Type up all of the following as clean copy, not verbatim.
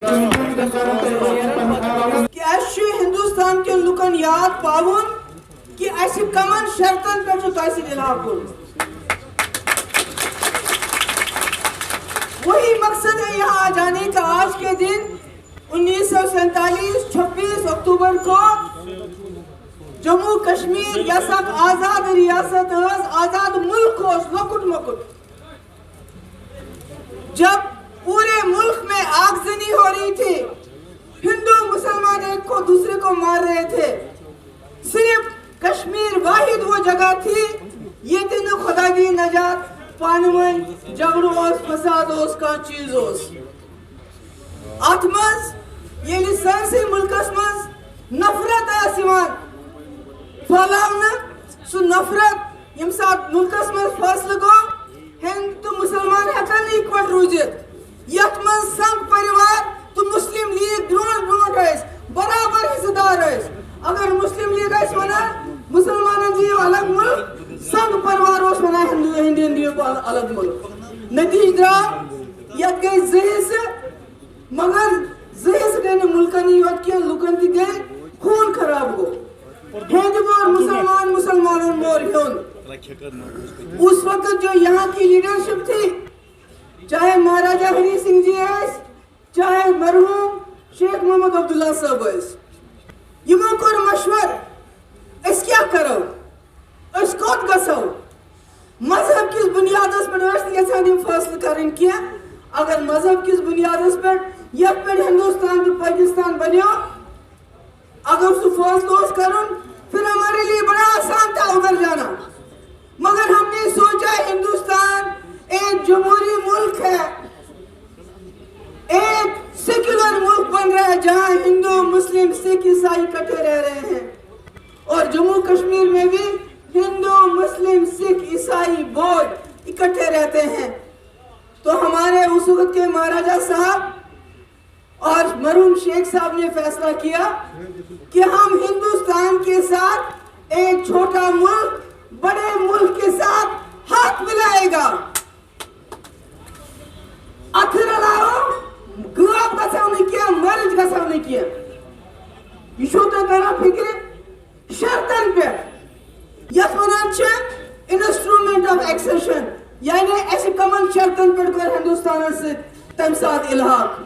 کہ ہندوستان کے لکن یاد پاؤن کہ ایسی کمن شرطن پر جو تحصیل الحاق ہو. وہی مقصد ہے یہاں آ جانے کا. آج کے دن 1947 26 اکتوبر کو جموں کشمیر یس آزاد ریاست آزاد ملک لکٹ مکٹ جب پورے ملک میں آگزنی ہو رہی تھی, ہندو مسلمان ایک کو دوسرے کو مار رہے تھے, صرف کشمیر واحد وہ جگہ تھی یہ دن خدا کی نجات پانون جگڑو فساد کا چیز ات مز یلی سنسی ملکس مز نفرت پھیلاؤنا سو نفرت یم سات ملکس مز فاصلہ گو ہند تو مسلمان ہیکن اکوٹ روزت یت من سنگ پریوار تو مسلم لیگ برونٹ برابر حصہ دار. اگر مسلم لیگ ونان مسلمان دیو الگ ملک, سنگ پریوار ونان ہندین دیو الگ ملک. نتیجہ درا یت گئی زہ مگر زہ گئی ملکن یوت کی لکن تہ گئی خون خراب گو. ہند مور مسلمان مسلمانن مور ہند. اس وقت جو یہاں کی لیڈرشپ تھی, چاہے مہاراجہ ہری سنگھ جی ایس, چاہے مرحوم شیخ محمد عبداللہ صاحب ایس, یمو کور مشور اس کیا کرو, اس کوت گسو, مذہب کس بنیاد پر یژھان فیصلہ کریں کیا. اگر مذہب کس بنیاد پر یت پہ ہندوستان تو پاکستان بنو, اگر سو فیصلہ کرن پھر ہمارے لیے بڑا آسان تھا ادھر جانا. مگر ہم نے سوچا ہندوستان ایک جمہوری ملک ہے, ایک سیکولر ملک بن رہا ہے جہاں ہندو مسلم سکھ عیسائی اکٹھے رہ رہے ہیں, اور جموں کشمیر میں بھی ہندو مسلم سکھ عیسائی بودھ اکٹھے رہتے ہیں. تو ہمارے اس وقت کے مہاراجہ صاحب اور مرحوم شیخ صاحب نے فیصلہ کیا کہ ہم ہندوستان کے ساتھ ایک چھوٹا ملک بڑے ملک کے ساتھ ہاتھ ملائے گا. اتھر علاوہ گلاب گساو نہیں کیا, مرج گساو نہیں کیا. یہ شو تو میرا فکر شرطن پہ یت ونان چھ انسٹرومنٹ آف ایکسیشن, یعنی ایسی کمن شرطن پہ کر ہندوستان سے تم ساتھ الحاق.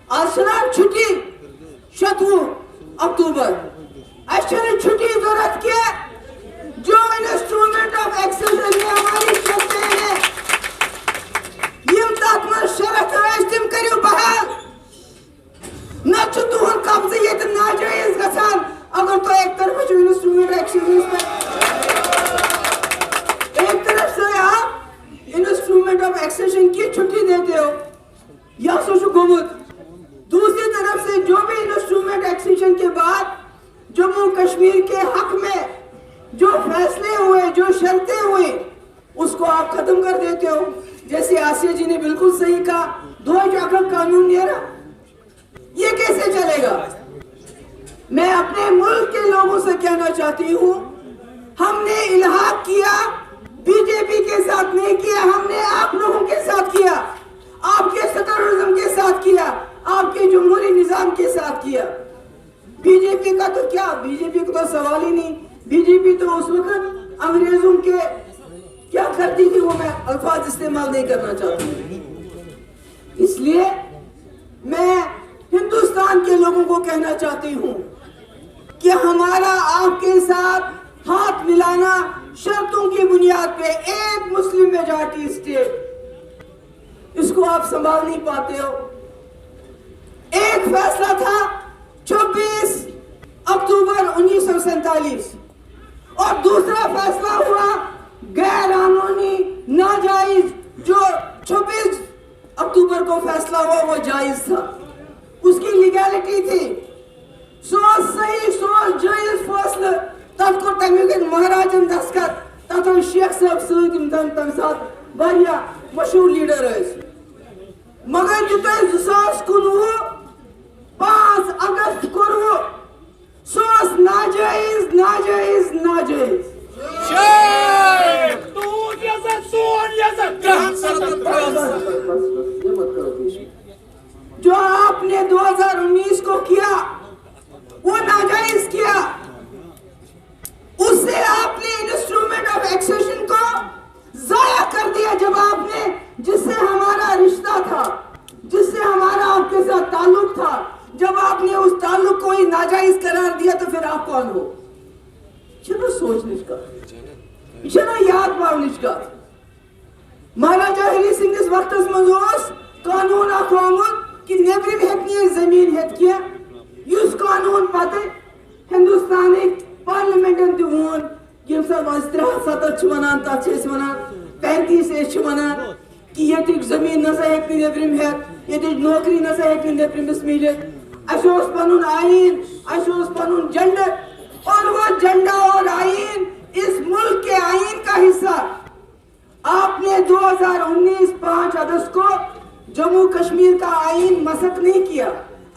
آج چلا چھٹی 27 اکتوبر, ایسے چھٹی ضرورت کیا جو انسٹرومنٹ آف ایکسیشن میں ہماری شرطیں ہیں یم تات من شرط ہے تم کریو بحال. نہ چھ تہن قبضہ یہ ناجائز گژھان اگر تو ایک طرف انسٹرومنٹ ایکسیشن ایک طرف سے آپ انسٹرومنٹ آف ایکسیشن کی چھٹی دیتے ہو یا سوچو گمت, دوسری طرف سے جو بھی انسٹرومنٹ ایکسیشن کے بعد جموں کشمیر کے حق میں جو فیصلے ہوئے جو شرطیں ہوئیں اس کو آپ ختم کر دیتے ہو. جیسے آسیہ جی نے بالکل صحیح کہا, دو جگہ قانون نہیں رہا, یہ کیسے چلے گا. میں اپنے ملک کے لوگوں سے کہنا چاہتی ہوں, ہم نے الحاق کیا بی جے پی کے ساتھ نہیں کیا, ہم نے آپ لوگوں کے ساتھ کیا, آپ کے سیکولرزم کے ساتھ کیا, آپ کے جمہوری نظام کے ساتھ کیا. بی جے پی کا تو کیا, بی جے پی کا تو سوال ہی نہیں. بی جے پی تو اس وقت انگریزوں کے کیا کرتی تھی وہ میں الفاظ استعمال نہیں کرنا چاہتی. اس لیے میں ہندوستان کے لوگوں کو کہنا چاہتی ہوں کہ ہمارا آپ کے ساتھ ہاتھ ملانا شرطوں کی بنیاد پہ, ایک مسلم میجارٹی اسٹیٹ, اس کو آپ سنبھال نہیں پاتے ہو. ایک فیصلہ تھا 26 اکتوبر 1947 اور دوسرا فیصلہ ہوا غیر قانونی ناجائز جو 26 اکتوبر کو فیصلہ ہوا وہ جائز تھا, اس کی لیگیلٹی تھی. سوچ صحیح سوچ جائز فیصلہ تب کو تمیگ مہاراجن دستخط تب شیخ صاحب سۭتۍ یِم تم ساتھ واریاہ مشہور لیڈر ٲسۍ. مگر یوتھے 2019 5 اگست کوٚروٕ سُہ اوس ناجائز ناجائز ناجائز. جو آپ نے आपने 2019 को किया वो नाजायज किया, उससे आपने इंस्ट्रूमेंट ऑफ एक्सेशन को जाया कर दिया। जब आपने जिससे हमारा रिश्ता था, जिससे हमारा आपके साथ ताल्लुक था, जब आपने उस ताल्लुक को ही नाजायज करार दिया तो फिर आप कौन हो? चलो सोचने का, चलो याद पाने का। महाराजा हरी सिंह इस वक्त मजोस कानून आखोमुत कि नेबरिम हेतनी जमीन हेत किया युस कानून पाते हिंदुस्तानिक पार्लियामेंटन ते वोन यम सब 37 वनान तथ छे वनान 35 वनान कि ये जमीन नसा हेक नेबरिम हेत, ये नौकरी नसा हेक नेबरिमस मिलित, अस ओस पनुन आईन, अस ओस पनुन जेंडर, और वो झंडा और आईन इस मुल्क के आईन का हिस्सा। आपने 2019 5 अगस्त को जम्मू कश्मीर का आईन मसक नहीं किया,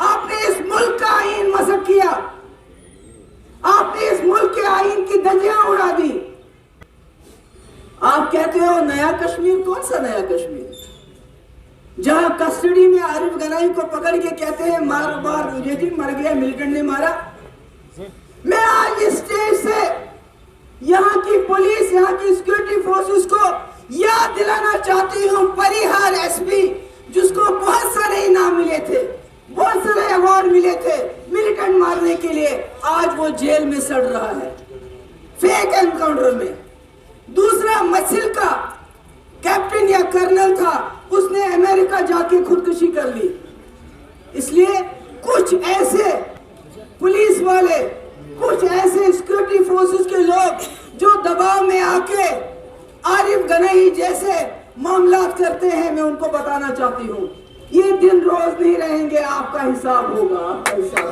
आपने इस मुल्क का आईन मसक किया। आपने इस मुल्क के आईन की धज्जियां उड़ा दी। आप कहते हो नया कश्मीर, कौन सा नया कश्मीर? जहां कस्टडी में आरिफ गनाई को पकड़ के कहते हैं मार मर गया, मिलिटेंट ने मारा। मैं आज इस स्टेज से यहाँ की पुलिस, यहाँ की सिक्योरिटी फोर्सेस को याद दिलाना चाहती हूँ, परिहार एसपी जिसको बहुत सारे इनाम मिले थे, बहुत सारे अवार्ड मिले थे मिलिटेंट मारने के लिए, आज वो जेल में सड़ रहा है फेक एनकाउंटर में। दूसरा मछिल का कैप्टन या कर्नल था, उसने अमेरिका जाके खुदकुशी कर ली। इसलिए कुछ ऐसे पुलिस वाले, कुछ ऐसे सिक्योरिटी फोर्सेस के लोग जो दबाव में आके आरिफ गनाई जैसे मामलात करते हैं, मैं उनको बताना चाहती हूँ ये दिन रोज नहीं रहेंगे, आपका हिसाब होगा, आपका हिसाब।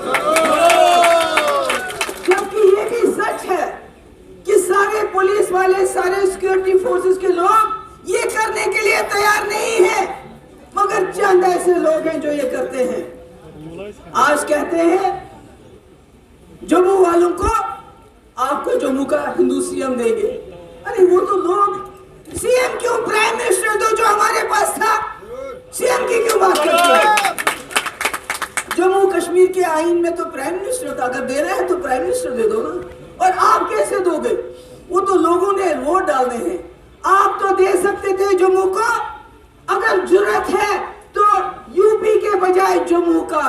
जबकि ये भी सच है कि सारे पुलिस वाले, सारे सिक्योरिटी फोर्सेस के लोग ये करने के लिए तैयार नहीं है, मगर चंद ऐसे लोग हैं जो ये करते हैं। आज कहते हैं जम्मू वालों को आपको जम्मू का हिंदू सीएम देंगे। अरे वो तो लोग सीएम क्यों, प्राइम मिनिस्टर दो जो हमारे पास था, सीएम की क्यों बात करते हैं? जम्मू कश्मीर के आईन में तो प्राइम मिनिस्टर था, अगर दे रहे हैं तो प्राइम मिनिस्टर दे दो ना। और आप कैसे दोगे? वो तो लोगों ने वोट डालने हैं। आप तो दे सकते थे जम्मू को, अगर जरूरत है तो यूपी के बजाय जम्मू का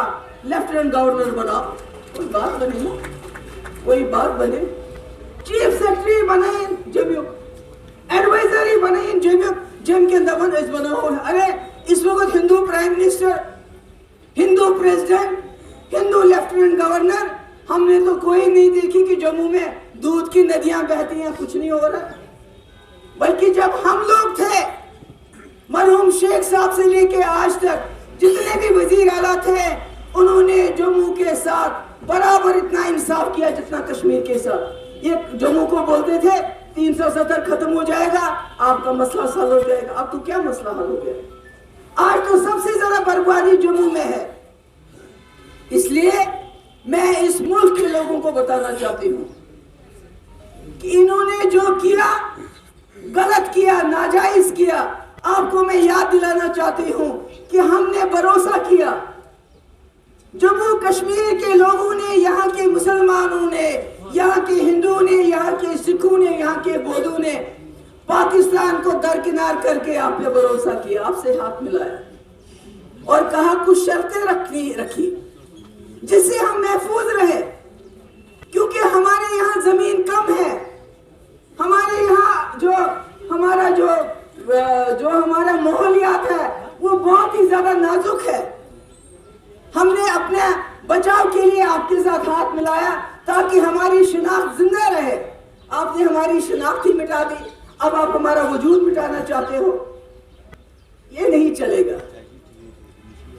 लेफ्टिनेंट गवर्नर बनाओ, कोई बात बने ना, कोई बात बने। चीफ सेक्रेटरी बनाए जम्मू, एडवाइजरी बनाए जम्मू, जम के अंदर इस बनाओ। अरे इस वक्त Hindu prime minister, Hindu president, Hindu lieutenant governor, हमने तो कोई नहीं देखी कि जम्मू में दूध की नदियां बहती हैं, कुछ नहीं हो रहा। बल्कि जब हम लोग थे, मरहूम शेख साहब से लेके आज तक जितने भी वजीर आला थे, उन्होंने जम्मू के साथ बराबर इतना इंसाफ किया जितना कश्मीर के साथ। ये जम्मू को बोलते थे 370 खत्म हो जाएगा, आपका मसला हल हो जाएगा। अब तो क्या मसला हल हो गया? आज तो सबसे ज्यादा बर्बादी जम्मू में है। इसलिए मैं इस मुल्क के लोगों को बताना चाहती हूँ कि इन्होंने जो किया गलत किया, नाजायज किया। आपको मैं याद दिलाना चाहती हूँ कि हमने भरोसा किया, जम्मू कश्मीर के लोगों ने, यहाँ के मुसलमानों ने, यहाँ के हिंदुओं ने, यहाँ के सिखों ने, यहाँ के बौद्धों ने पाकिस्तान को दरकिनार करके आप पे भरोसा किया, आपसे हाथ मिलाया और कहा कुछ शर्तें रखी जिससे हम महफूज रहे। क्योंकि हमारे यहाँ जमीन कम है, हमारे यहाँ जो हमारा माहौलियात है वो बहुत ही ज्यादा नाजुक है। हमने अपने बचाव के लिए आपके साथ हाथ मिलाया ताकि हमारी शिनाख्त जिंदा रहे। आपने हमारी शिनाख्त ही मिटा दी, अब आप हमारा वजूद मिटाना चाहते हो, ये नहीं चलेगा।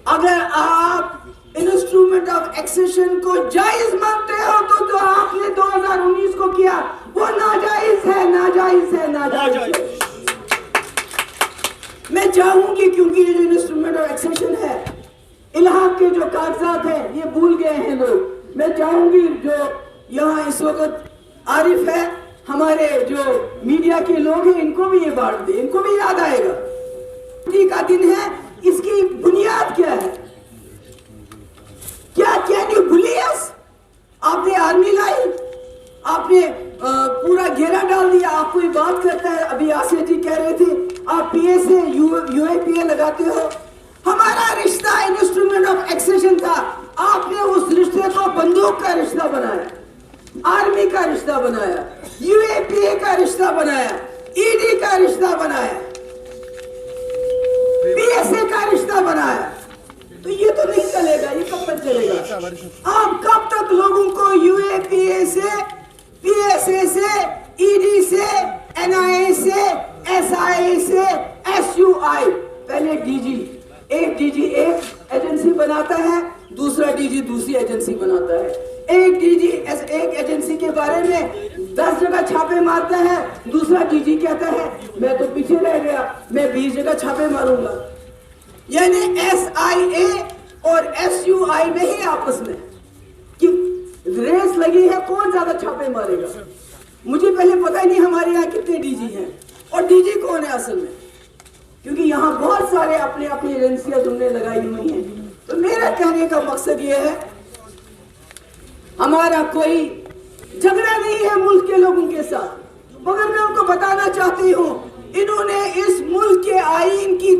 अगर आप इंस्ट्रूमेंट ऑफ एक्सेशन को जायज मानते हो तो आपने 2019 को किया वो नाजायज है, नाजायज है, नाजायज है। मैं चाहूंगी, क्योंकि ये जो इंस्ट्रूमेंट ऑफ एक्सेशन है, इलाहाक के जो कागजात हैं ये भूल गए हैं लोग। मैं चाहूंगी जो यहाँ इस वक्त आरिफ है, हमारे जो मीडिया के लोग हैं, इनको भी ये बांट दे, इनको भी याद आएगा। छुट्टी का दिन है, इसकी बुनियाद क्या है? UAPA लगाते हो। हमारा रिश्ता इंस्ट्रूमेंट ऑफ एक्सेशन था, आपने उस रिश्ते को बंदूक का रिश्ता बनाया, आर्मी का रिश्ता बनाया, UAPA का रिश्ता बनाया, ED का रिश्ता बनाया, PSA का रिश्ता बनाया। तो ये तो नहीं चलेगा, ये कब तक चलेगा? आप कब तक लोगों को UAPA से, PSA से, ED से, NIA से, SIA से, SUI, पहले DG, एक DG एक एजेंसी बनाता है, दूसरा DG दूसरी एजेंसी बनाता है। एक DG एक एजेंसी के बारे में 10 जगह छापे मारता है, दूसरा DG कहता है मैं तो पीछे रह गया, मैं 20 जगह छापे मारूंगा। यानी SIA और SUI में ही आपस में कि रेस लगी है कौन ज्यादा छापे मारेगा। मुझे पहले पता ही नहीं हमारे यहाँ कितने DG हैं और DG कौन है असल में, क्योंकि यहाँ बहुत सारे अपने अपनी एजेंसियां तुमने लगाई हुई हैं। तो मेरा कहने का मकसद ये है, हमारा कोई झगड़ा नहीं है मुल्क के लोगों के साथ, मगर मैं उनको बताना चाहती हूँ इन्होंने इस मुल्क के आईन की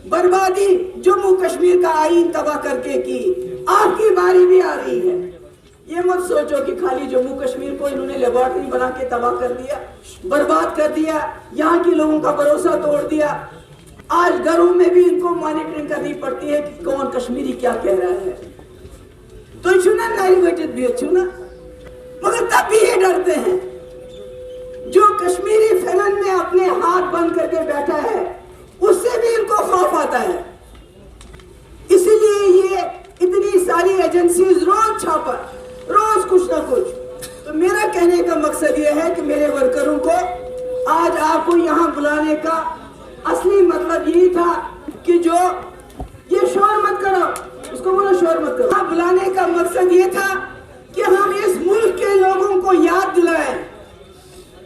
बर्बादी जम्मू कश्मीर का आईन तबाह करके की। आपकी बारी भी आ रही है। ये मत सोचो कि खाली जम्मू कश्मीर को इन्होंने लेबोरेटरी बना के तबाह कर दिया, बर्बाद कर दिया, यहाँ के लोगों का भरोसा तोड़ दिया। आज घरों में भी इनको मॉनिटरिंग करनी पड़ती है कि कौन कश्मीरी क्या कह रहा है। तो चुना नाइवेटेड भी चुना, मगर तब भी ये डरते हैं। जो कश्मीरी फैलन में अपने हाथ बंद करके बैठा है उससे भी इनको खौफ आता है। इसीलिए ये इतनी सारी एजेंसीज रोज छापा, रोज कुछ ना कुछ। तो मेरा कहने का मकसद ये है कि मेरे वर्करों को आज आपको यहाँ बुलाने का असली मतलब यही था कि जो ये शोर मत करो, उसको बोलो शोर मत करो। यहाँ बुलाने का मकसद ये था कि हम इस मुल्क के लोगों को याद दिलाएं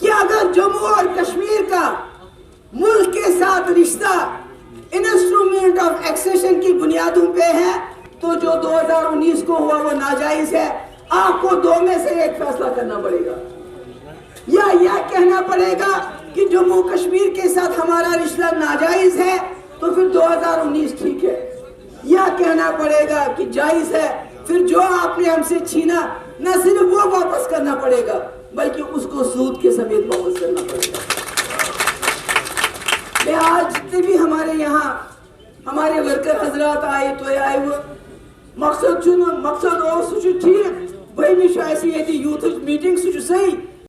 कि अगर जम्मू और कश्मीर का मुल्क के साथ रिश्ता इंस्ट्रूमेंट ऑफ एक्सेशन की बुनियादों पे है तो जो 2019 को हुआ वो नाजायज है। आपको दो में से एक फैसला करना पड़ेगा, या यह कहना पड़ेगा कि जम्मू कश्मीर के साथ हमारा रिश्ता नाजायज है तो फिर 2019 ठीक है, या कहना पड़ेगा कि जायज है, फिर जो आपने हमसे छीना न सिर्फ वो वापस करना पड़ेगा बल्कि उसको सूद के समेत वापस करना पड़ेगा। मैं आज जितने भी हमारे यहाँ हमारे वर्कर हजरात आए तो आए हुए मकसद चुनो, मकसद और सुच ठीक वही मिश ऐसी यूथ मीटिंग सुच सही